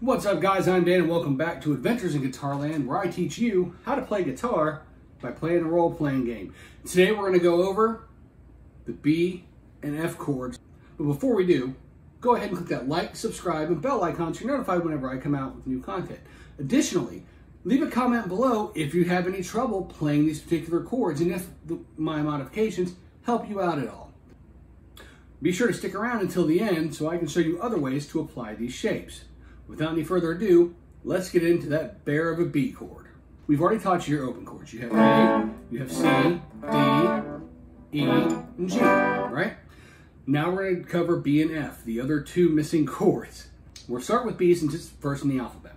What's up, guys? I'm Dan and welcome back to Adventures in Guitarland, where I teach you how to play guitar by playing a role-playing game. Today we're going to go over the B and F chords. But before we do, go ahead and click that like, subscribe, and bell icon so you're notified whenever I come out with new content. Additionally, leave a comment below if you have any trouble playing these particular chords and if my modifications help you out at all. Be sure to stick around until the end so I can show you other ways to apply these shapes. Without any further ado, let's get into that bear of a B chord. We've already taught you your open chords. You have A, you have C, D, E, and G, right? Now we're going to cover B and F, the other two missing chords. We'll start with B since it's first in the alphabet.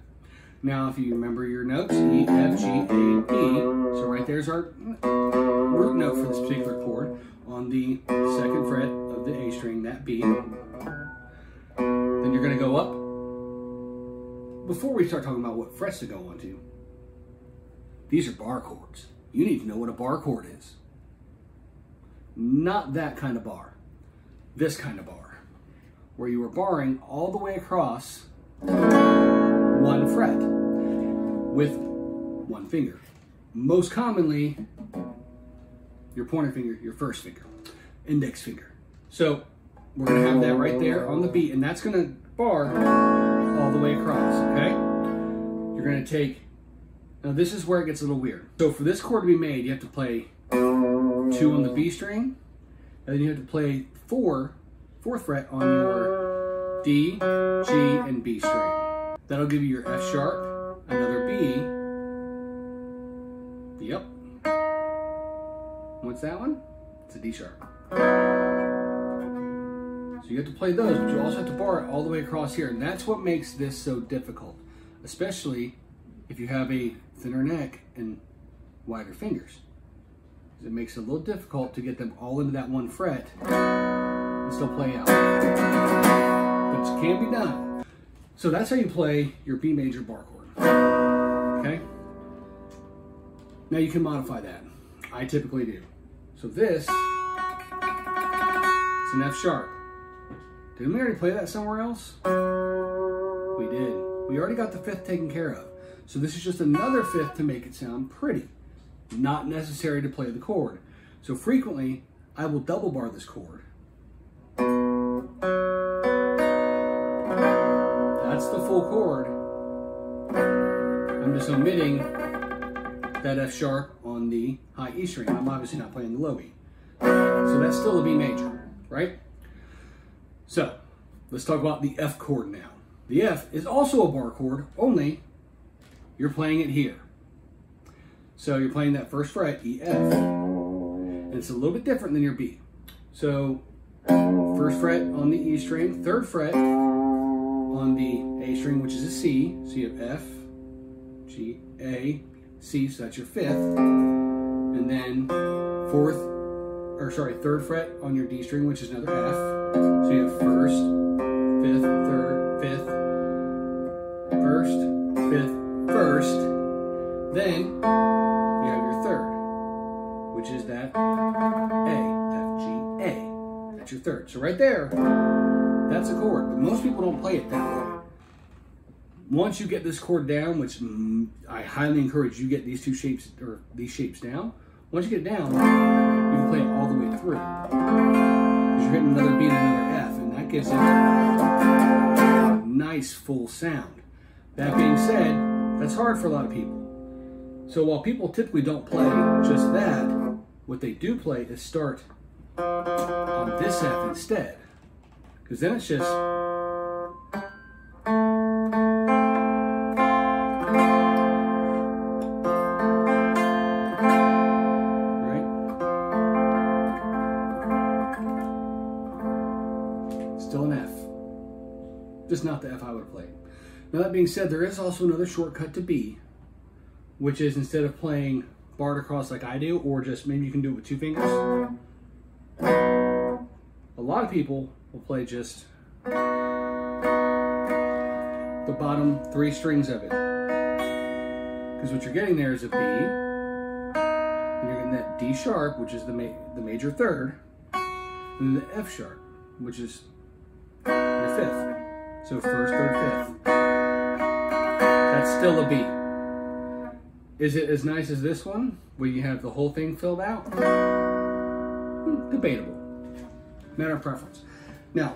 Now, if you remember your notes, E, F, G, A, E. So right there's our root note for this particular chord on the second fret of the A string, that B. Then you're going to go up. Before we start talking about what frets to go on to, these are bar chords. You need to know what a bar chord is. Not that kind of bar. This kind of bar, where you are barring all the way across one fret with one finger. Most commonly, your pointer finger, your first finger, index finger. So we're going to have that right there on the beat, and that's going to bar all the way across, okay? You're going to take, now this is where it gets a little weird. So for this chord to be made, you have to play 2 on the B string, and then you have to play 4th fret on your D, G, and B string. That'll give you your F sharp, another B. Yep. What's that one? It's a D sharp. So you have to play those, but you also have to bar it all the way across here. And that's what makes this so difficult, especially if you have a thinner neck and wider fingers. It makes it a little difficult to get them all into that one fret and still play out. But it can be done. So that's how you play your B major bar chord. Okay? Now you can modify that. I typically do. So this is an F sharp. Didn't we already play that somewhere else? We did. We already got the 5th taken care of. So this is just another 5th to make it sound pretty. Not necessary to play the chord. So frequently, I will double bar this chord. That's the full chord. I'm just omitting that F sharp on the high E string. I'm obviously not playing the low E. So that's still a B major, right? So, let's talk about the F chord now. The F is also a bar chord, only you're playing it here. So you're playing that first fret, E, F, and it's a little bit different than your B. So, first fret on the E string, 3rd fret on the A string, which is a C. So you have F, G, A, C, so that's your 5th. And then 3rd fret on your D string, which is another F. So you have 1st, 5th, 3rd, 5th, 1st, 5th, 1st. Then you have your 3rd, which is that A, F, G, A. That's your 3rd. So right there, that's a chord. But most people don't play it that way. Once you get this chord down, which I highly encourage you get these two shapes or these shapes down. Once you get it down, you can play it all the way through. Because you're hitting another B and another F, and that gives it a nice full sound. That being said, that's hard for a lot of people. So while people typically don't play just that, what they do play is start on this F instead. Because then it's just... still an F. Just not the F I would have played. Now that being said, there is also another shortcut to B, which is instead of playing barred across like I do, or just maybe you can do it with 2 fingers. A lot of people will play just the bottom 3 strings of it. Because what you're getting there is a B, and you're getting that D sharp, which is the major 3rd, and then the F sharp, which is your 5th. So 1st, 3rd, 5th. That's still a B. Is it as nice as this one, where you have the whole thing filled out? Debatable. Matter of preference. Now,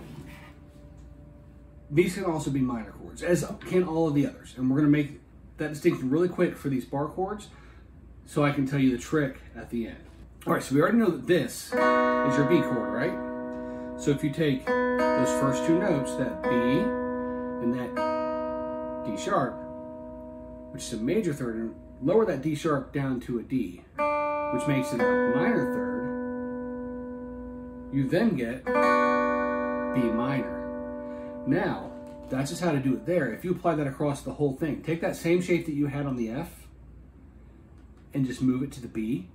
these can also be minor chords, as can all of the others. And we're going to make that distinction really quick for these bar chords, so I can tell you the trick at the end. All right, so we already know that this is your B chord, right? So if you take those first two notes, that B and that D sharp, which is a major third, and lower that D sharp down to a D, which makes it a minor third, you then get B minor. Now, that's just how to do it there. If you apply that across the whole thing, take that same shape that you had on the F and just move it to the B.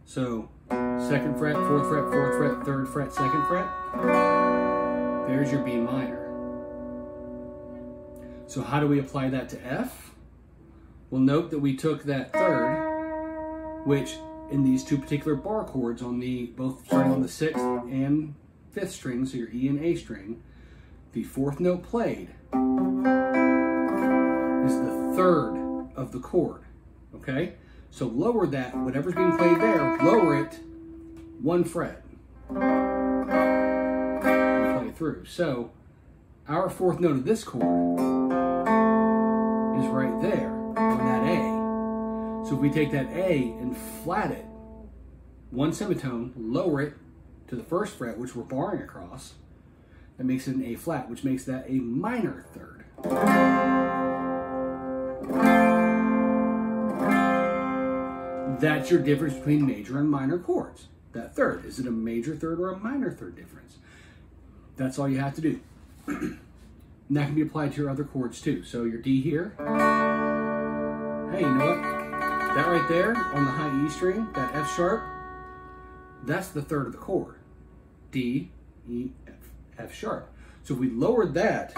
So, 2nd fret, 4th fret, 4th fret, 3rd fret, 2nd fret. There's your B minor. So how do we apply that to F? Well, note that we took that third, which in these two particular bar chords on the, both starting on the 6th and 5th string, so your E and A string, the 4th note played is the 3rd of the chord, okay? So lower that, whatever's being played there, lower it 1 fret and play through. So our 4th note of this chord is right there on that A. So if we take that A and flat it 1 semitone, lower it to the 1st fret, which we're barring across, that makes it an A flat, which makes that a minor third. That's your difference between major and minor chords. That third, is it a major third or a minor third difference? That's all you have to do. And that can be applied to your other chords too. So your D here, hey, you know what? That right there on the high E string, that F sharp, that's the 3rd of the chord. D, E, F sharp. So if we lowered that,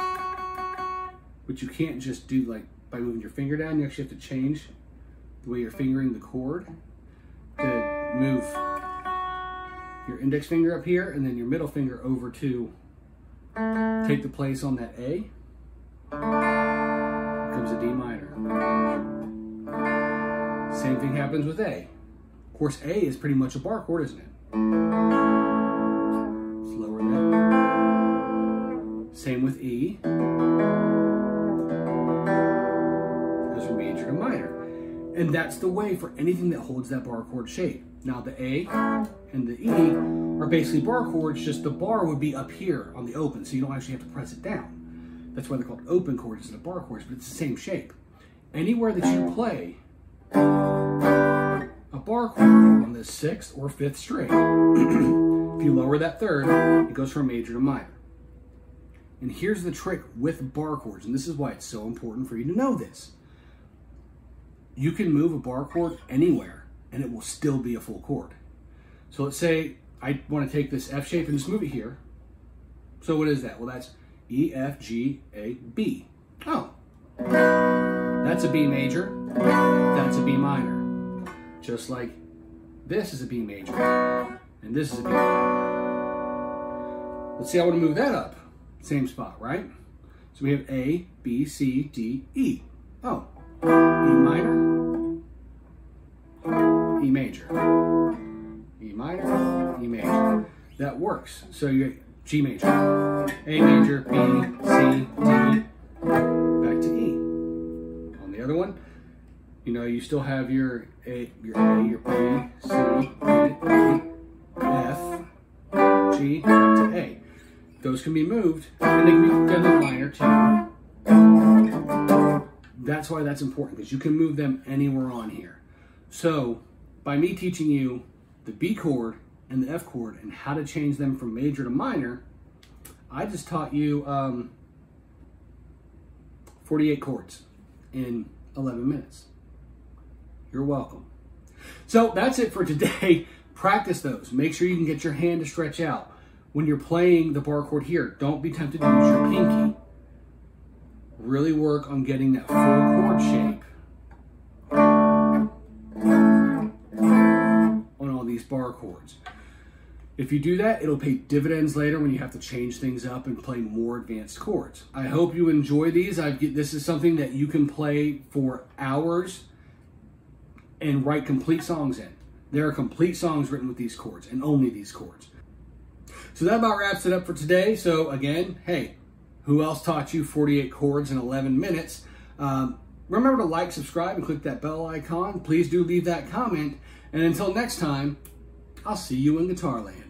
which you can't just do like by moving your finger down, you actually have to change the way you're fingering the chord to move your index finger up here and then your middle finger over to take the place on that A. Comes a D minor. Same thing happens with A. Of course, A is pretty much a bar chord, isn't it? Lower that. Same with E. Goes from major to minor. And that's the way for anything that holds that bar chord shape. Now the A and the E are basically bar chords, just the bar would be up here on the open, so you don't actually have to press it down. That's why they're called open chords instead of bar chords, but it's the same shape. Anywhere that you play a bar chord on the 6th or 5th string, if you lower that third, it goes from major to minor. And here's the trick with bar chords, and this is why it's so important for you to know this. You can move a bar chord anywhere, and it will still be a full chord. So let's say I want to take this F shape and just move it here. So what is that? Well, that's E, F, G, A, B. Oh, that's a B major, that's a B minor. Just like this is a B major, and this is a B minor. Let's see, I want to move that up. Same spot, right? So we have A, B, C, D, E. Oh, E minor, E major, E minor, E major. That works. So you get G major, A major, B, C, D, back to E. On the other one, you know, you still have your A, your B, C, D, E, F, G, back to A. Those can be moved, and they can be done in minor too. That's why that's important, because you can move them anywhere on here. So, by me teaching you the B chord and the F chord and how to change them from major to minor, I just taught you 48 chords in 11 minutes. You're welcome. So that's it for today. Practice those. Make sure you can get your hand to stretch out. When you're playing the bar chord here, don't be tempted to use your pinky. Really work on getting that full chord shape on all these bar chords. If you do that, it'll pay dividends later when you have to change things up and play more advanced chords. I hope you enjoy these. This is something that you can play for hours and write complete songs in. There are complete songs written with these chords and only these chords. So that about wraps it up for today. So again, hey, who else taught you 48 chords in 11 minutes? Remember to like, subscribe, and click that bell icon. Please do leave that comment. And until next time, I'll see you in Guitarland.